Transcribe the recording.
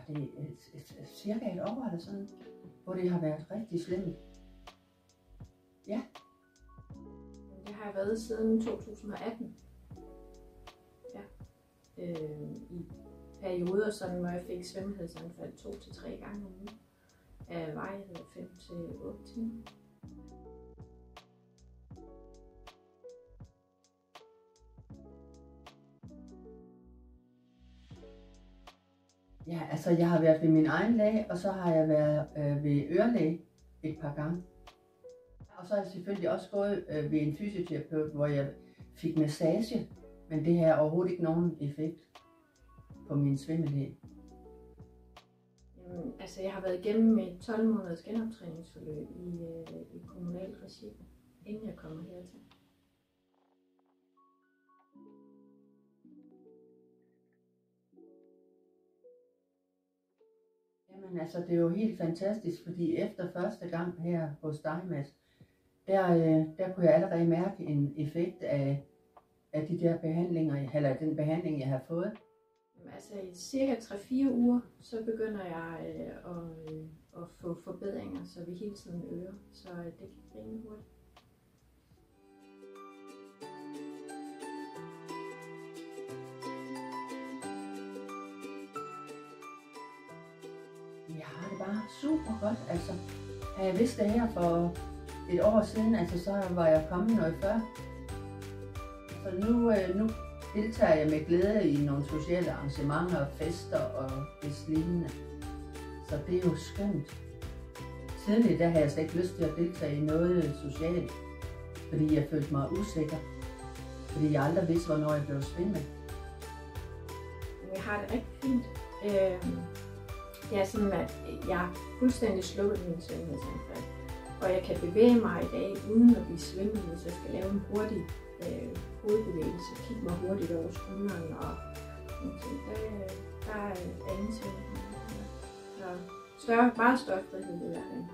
det cirka et år eller sådan, hvor det har været rigtig slemt. Ja. Det har jeg været siden 2018. Ja. I perioder, sådan, hvor jeg fik svømmelighedsanfald 2 til 3 gange om ugen. Af varighed 5 til 8 timer. Ja, altså jeg har været ved min egen læge, og så har jeg været ved ørelæge et par gange. Og så har jeg selvfølgelig også gået ved en fysioterapeut, hvor jeg fik massage, men det har overhovedet ikke nogen effekt på min svimmelhed. Jamen, altså jeg har været igennem et 12 måneders genoptræningsforløb i kommunalt regi, inden jeg kommer hertil. Jamen altså, det er jo helt fantastisk, fordi efter første gang her hos dig, Mads, der kunne jeg allerede mærke en effekt af de der behandlinger, eller den behandling, jeg har fået. Altså i cirka 3-4 uger, så begynder jeg at få forbedringer, så vi hele tiden øger, så det gik rimelig hurtigt. Jeg har det bare super godt, altså. Havde jeg vidst det her for et år siden, altså så var jeg kommet noget før. Så nu deltager jeg med glæde i nogle sociale arrangementer, fester og lignende. Så det er jo skønt. Tidligere der havde jeg slet ikke lyst til at deltage i noget socialt, fordi jeg følte mig usikker. Fordi jeg aldrig vidste, hvornår jeg blev svimmel. Jeg har det rigtig fint. Det er sådan, at jeg er fuldstændig slukket min svimmelhedsanfald. Og jeg kan bevæge mig i dag uden at blive svimmel, hvis jeg skal lave en hurtig hovedbevægelse. Kigge mig hurtigt over skulderen og der er ingenting. Så meget større frihed i hverdagen.